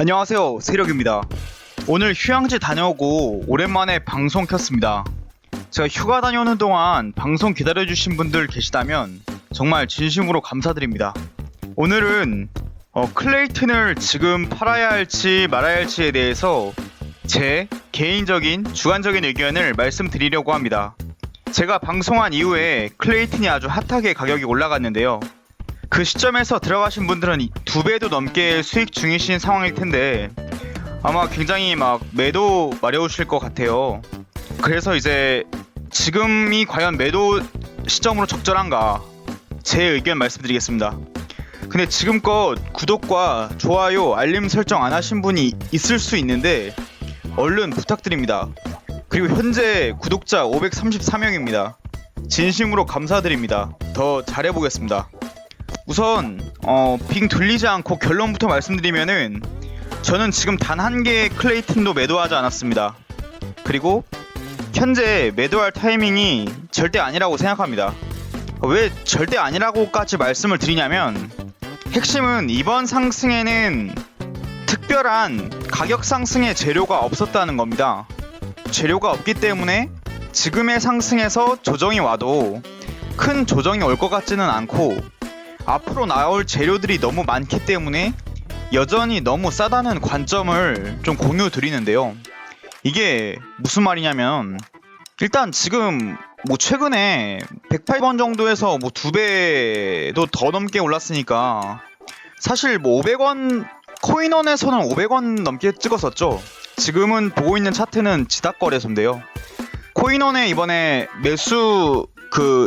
안녕하세요, 세력입니다. 오늘 휴양지 다녀오고 오랜만에 방송 켰습니다. 제가 휴가 다녀오는 동안 방송 기다려주신 분들 계시다면 정말 진심으로 감사드립니다. 오늘은 클레이튼을 지금 팔아야 할지 말아야 할지에 대해서 제 개인적인 주관적인 의견을 말씀드리려고 합니다. 제가 방송한 이후에 클레이튼이 아주 핫하게 가격이 올라갔는데요. 그 시점에서 들어가신 분들은 2배도 넘게 수익 중이신 상황일 텐데 아마 굉장히 매도 마려우실 것 같아요. 그래서 이제 지금이 과연 매도 시점으로 적절한가 제 의견 말씀드리겠습니다. 근데 지금껏 구독과 좋아요, 알림 설정 안 하신 분이 있을 수 있는데 얼른 부탁드립니다. 그리고 현재 구독자 534명입니다. 진심으로 감사드립니다. 더 잘해보겠습니다. 우선 빙 돌리지 않고 결론부터 말씀드리면은 저는 지금 단 한 개의 클레이튼도 매도하지 않았습니다. 그리고 현재 매도할 타이밍이 절대 아니라고 생각합니다. 왜 절대 아니라고까지 말씀을 드리냐면 핵심은 이번 상승에는 특별한 가격 상승의 재료가 없었다는 겁니다. 재료가 없기 때문에 지금의 상승에서 조정이 와도 큰 조정이 올 것 같지는 않고 앞으로 나올 재료들이 너무 많기 때문에 여전히 너무 싸다는 관점을 좀 공유 드리는데요. 이게 무슨 말이냐면 일단 지금 최근에 108원 정도에서 2배도 더 넘게 올랐으니까 사실 500원 코인원에서는 500원 넘게 찍었었죠. 지금은 보고 있는 차트는 지닥거래소인데요. 코인원에 이번에 매수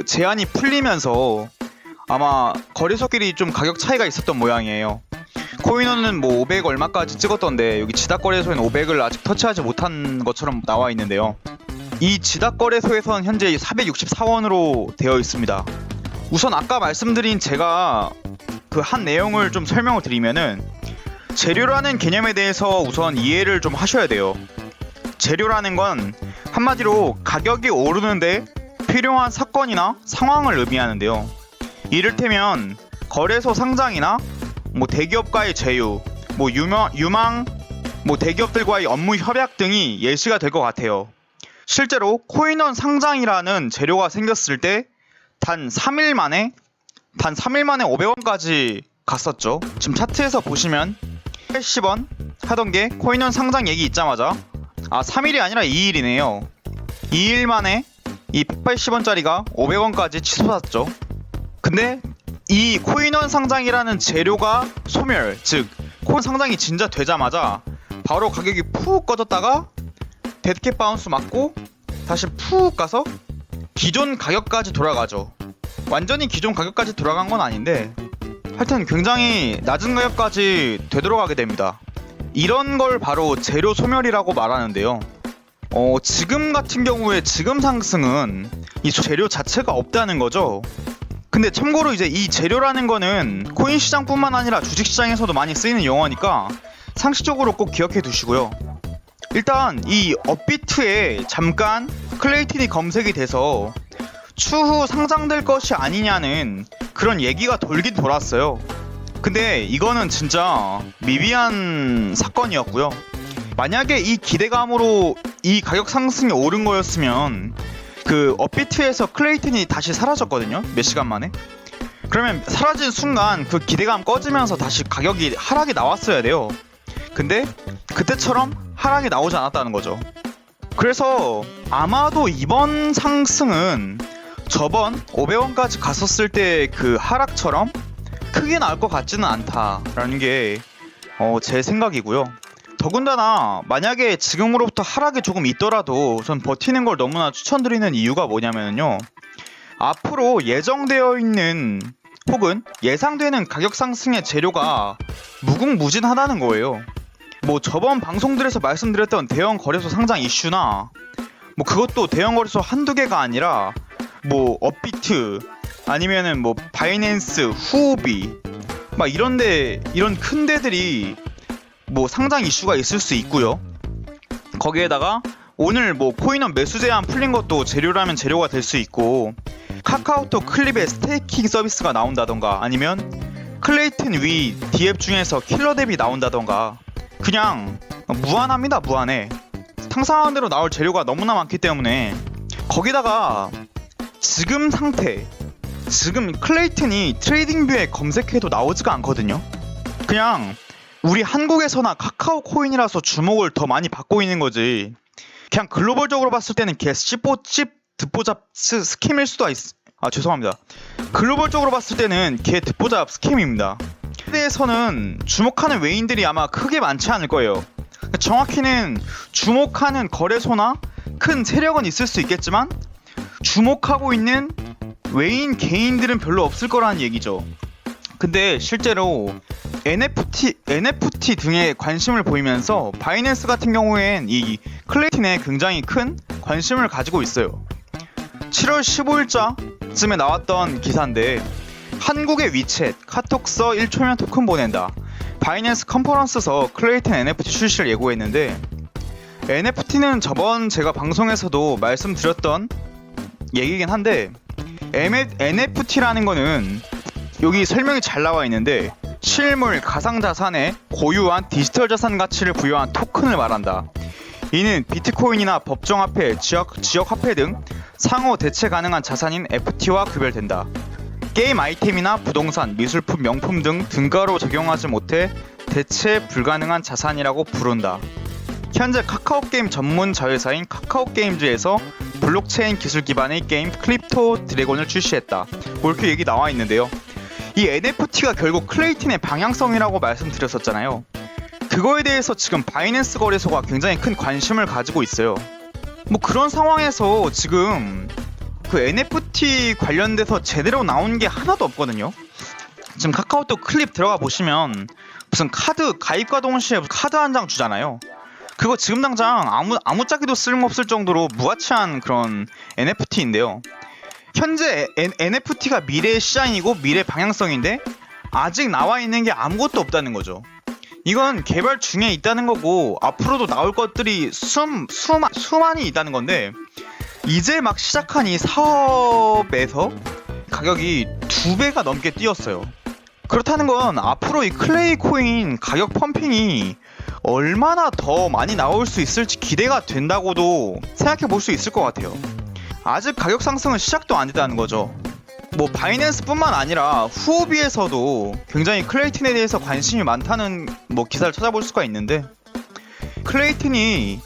제한이 풀리면서 아마 거래소끼리 좀 가격 차이가 있었던 모양이에요. 코인원은 500 얼마까지 찍었던데 여기 지닥거래소에는 500을 아직 터치하지 못한 것처럼 나와 있는데요. 이 지닥거래소에서는 현재 464원으로 되어 있습니다. 우선 아까 말씀드린 제가 한 내용을 좀 설명을 드리면은 재료라는 개념에 대해서 우선 이해를 좀 하셔야 돼요. 재료라는 건 한마디로 가격이 오르는데 필요한 사건이나 상황을 의미하는데요. 이를테면 거래소 상장이나 대기업과의 제휴, 유망 대기업들과의 업무 협약 등이 예시가 될 것 같아요. 실제로 코인원 상장이라는 재료가 생겼을 때 단 3일 만에 500원까지 갔었죠. 지금 차트에서 보시면 80원 하던 게 코인원 상장 얘기 있자마자 3일이 아니라 2일이네요. 2일 만에 이 180원짜리가 500원까지 치솟았죠. 근데 이 코인원 상장이라는 재료가 소멸, 즉 코인 상장이 진짜 되자마자 바로 가격이 푹 꺼졌다가 데드캣 바운스 맞고 다시 푹 가서 기존 가격까지 돌아가죠. 완전히 기존 가격까지 돌아간 건 아닌데 하여튼 굉장히 낮은 가격까지 되돌아가게 됩니다. 이런 걸 바로 재료 소멸이라고 말하는데요. 지금 같은 경우에 지금 상승은 이 재료 자체가 없다는 거죠. 근데 참고로 이제 이 재료라는 거는 코인 시장뿐만 아니라 주식 시장에서도 많이 쓰이는 용어니까 상식적으로 꼭 기억해 두시고요. 일단 이 업비트에 잠깐 클레이튼이 검색이 돼서 추후 상장될 것이 아니냐는 그런 얘기가 돌긴 돌았어요. 근데 이거는 진짜 미비한 사건이었고요. 만약에 이 기대감으로 이 가격 상승이 오른 거였으면 업비트에서 클레이튼이 다시 사라졌거든요. 몇 시간 만에. 그러면 사라진 순간 그 기대감 꺼지면서 다시 가격이 하락이 나왔어야 돼요. 근데 그때처럼 하락이 나오지 않았다는 거죠. 그래서 아마도 이번 상승은 저번 500원까지 갔었을 때 그 하락처럼 크게 나올 것 같지는 않다라는 게 제 생각이고요. 더군다나 만약에 지금으로부터 하락이 조금 있더라도 전 버티는 걸 너무나 추천드리는 이유가 뭐냐면요. 앞으로 예정되어 있는 혹은 예상되는 가격 상승의 재료가 무궁무진하다는 거예요. 저번 방송들에서 말씀드렸던 대형 거래소 상장 이슈나 그것도 대형 거래소 한두 개가 아니라 업비트 아니면은 바이낸스, 후오비 이런 큰 데들이 상장 이슈가 있을 수 있고요. 거기에다가 오늘 코인원 매수 제한 풀린 것도 재료라면 재료가 될 수 있고 카카오톡 클립의 스테이킹 서비스가 나온다던가 아니면 클레이튼 위 디앱 중에서 킬러 뎁이 나온다던가 그냥 무한합니다. 무한해. 상상한 대로 나올 재료가 너무나 많기 때문에 거기다가 지금 상태, 지금 클레이튼이 트레이딩뷰에 검색해도 나오지가 않거든요. 그냥 우리 한국에서나 카카오 코인이라서 주목을 더 많이 받고 있는 거지. 그냥 글로벌적으로 봤을 때는 걔 씹 듣보잡 스캠일 수도 죄송합니다. 글로벌적으로 봤을 때는 걔 듣보잡 스캠입니다. 에 대해서는 주목하는 외인들이 아마 크게 많지 않을 거예요. 정확히는 주목하는 거래소나 큰 세력은 있을 수 있겠지만 주목하고 있는 외인 개인들은 별로 없을 거라는 얘기죠. 근데 실제로 NFT 등에 관심을 보이면서 바이낸스 같은 경우엔 이 클레이튼에 굉장히 큰 관심을 가지고 있어요. 7월 15일자쯤에 나왔던 기사인데 한국의 위챗 카톡서 1초면 토큰 보낸다. 바이낸스 컨퍼런스에서 클레이튼 NFT 출시를 예고했는데 NFT는 저번 제가 방송에서도 말씀드렸던 얘기긴 한데 NFT라는 거는 여기 설명이 잘 나와 있는데 실물 가상자산에 고유한 디지털 자산 가치를 부여한 토큰을 말한다. 이는 비트코인이나 법정화폐, 지역화폐 등 상호 대체 가능한 자산인 FT와 구별된다. 게임 아이템이나 부동산, 미술품, 명품 등 등가로 적용하지 못해 대체 불가능한 자산이라고 부른다. 현재 카카오게임 전문 자회사인 카카오게임즈에서 블록체인 기술 기반의 게임 크립토 드래곤을 출시했다. 뭐 이렇게 얘기 나와 있는데요. 이 NFT가 결국 클레이튼의 방향성이라고 말씀드렸었잖아요. 그거에 대해서 지금 바이낸스 거래소가 굉장히 큰 관심을 가지고 있어요. 뭐 그런 상황에서 지금 그 NFT 관련돼서 제대로 나온 게 하나도 없거든요. 지금 카카오톡 클립 들어가 보시면 무슨 카드 가입과 동시에 카드 한 장 주잖아요. 그거 지금 당장 아무짝에도 쓸모없을 정도로 무가치한 그런 NFT인데요. 현재 NFT가 미래의 시장이고 미래 방향성인데 아직 나와 있는 게 아무것도 없다는 거죠. 이건 개발 중에 있다는 거고 앞으로도 나올 것들이 수많이 있다는 건데 이제 막 시작한 이 사업에서 가격이 2배가 넘게 뛰었어요. 그렇다는 건 앞으로 이 클레이 코인 가격 펌핑이 얼마나 더 많이 나올 수 있을지 기대가 된다고도 생각해 볼 수 있을 것 같아요. 아직 가격 상승은 시작도 안 됐다는 거죠. 뭐 바이낸스 뿐만 아니라 후오비에서도 굉장히 클레이튼에 대해서 관심이 많다는 뭐 기사를 찾아볼 수가 있는데 클레이튼이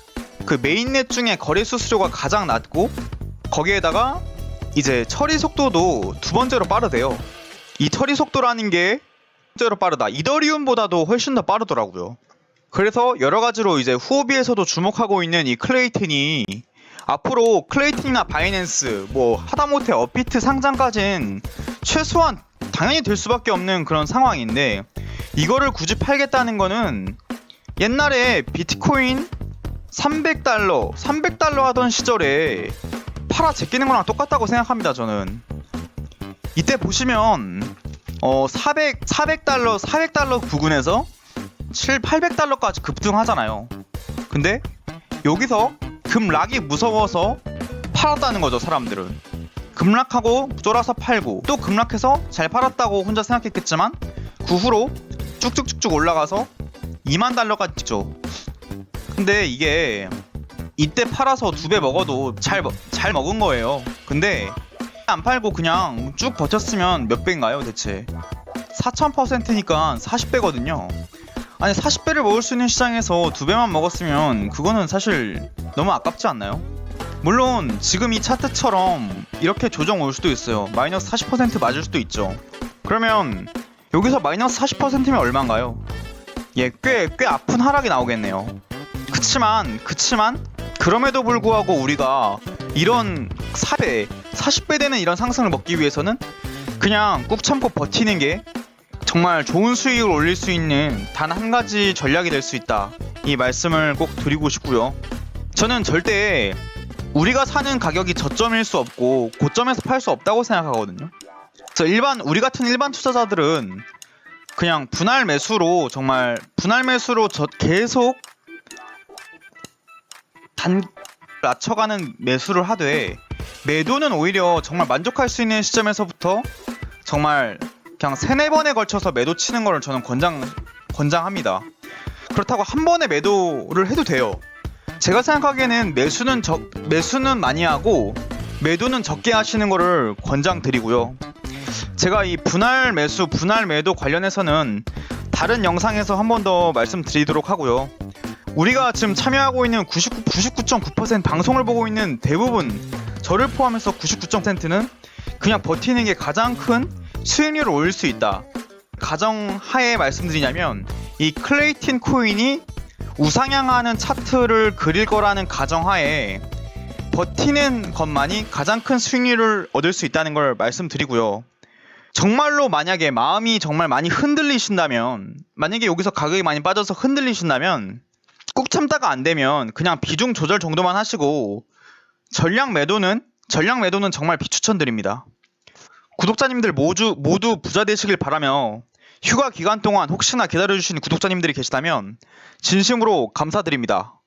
그 메인넷 중에 거래 수수료가 가장 낮고 거기에다가 이제 처리 속도도 두 번째로 빠르대요. 이 처리 속도라는 게 번째로 빠르다. 이더리움보다도 훨씬 더 빠르더라고요. 그래서 여러 가지로 이제 후오비에서도 주목하고 있는 이 클레이튼이 앞으로 클레이튼이나 바이낸스 뭐 하다못해 업비트 상장까지는 최소한 당연히 될 수밖에 없는 그런 상황인데 이거를 굳이 팔겠다는 거는 옛날에 비트코인 300달러 하던 시절에 팔아 제끼는 거랑 똑같다고 생각합니다. 저는 이때 보시면 400달러 부근에서 800달러까지 급등하잖아요. 근데 여기서 급락이 무서워서 팔았다는 거죠. 사람들은 급락하고 쫄아서 팔고 또 급락해서 잘 팔았다고 혼자 생각했겠지만 그 후로 쭉쭉쭉쭉 올라가서 2만 달러까지 찍죠. 근데 이게 이때 팔아서 2배 먹어도 잘 먹은 거예요. 근데 안 팔고 그냥 쭉 버텼으면 몇 배인가요 대체? 4000%니까 40배거든요. 아니 40배를 먹을 수 있는 시장에서 2배만 먹었으면 그거는 사실 너무 아깝지 않나요? 물론 지금 이 차트처럼 이렇게 조정 올 수도 있어요. 마이너스 40% 맞을 수도 있죠. 그러면 여기서 마이너스 40%면 얼마인가요? 예, 꽤 아픈 하락이 나오겠네요. 그치만 그럼에도 불구하고 우리가 이런 40배 되는 이런 상승을 먹기 위해서는 그냥 꾹 참고 버티는 게 정말 좋은 수익을 올릴 수 있는 단 한 가지 전략이 될 수 있다. 이 말씀을 꼭 드리고 싶고요. 저는 절대 우리가 사는 가격이 저점일 수 없고 고점에서 팔 수 없다고 생각하거든요. 그래서 우리 같은 일반 투자자들은 그냥 분할 매수로 계속 낮춰가는 매수를 하되 매도는 오히려 정말 만족할 수 있는 시점에서부터 정말 그냥 3-4번에 걸쳐서 매도 치는 걸 저는 권장합니다. 그렇다고 한 번에 매도를 해도 돼요. 제가 생각하기에는 매수는 많이 하고 매도는 적게 하시는 거를 권장드리고요. 제가 이 분할 매수, 분할 매도 관련해서는 다른 영상에서 한 번 더 말씀드리도록 하고요. 우리가 지금 참여하고 있는 99.9% 방송을 보고 있는 대부분, 저를 포함해서 99%는 그냥 버티는 게 가장 큰 수익률을 올릴 수 있다. 가정하에 말씀드리냐면 이 클레이틴 코인이 우상향하는 차트를 그릴 거라는 가정하에 버티는 것만이 가장 큰 수익률을 얻을 수 있다는 걸 말씀드리고요. 정말로 만약에 마음이 정말 많이 흔들리신다면, 만약에 여기서 가격이 많이 빠져서 흔들리신다면 꾹 참다가 안 되면 그냥 비중 조절 정도만 하시고 전량 매도는 정말 비추천드립니다. 구독자님들 모두 부자 되시길 바라며 휴가 기간 동안 혹시나 기다려주신 구독자님들이 계시다면 진심으로 감사드립니다.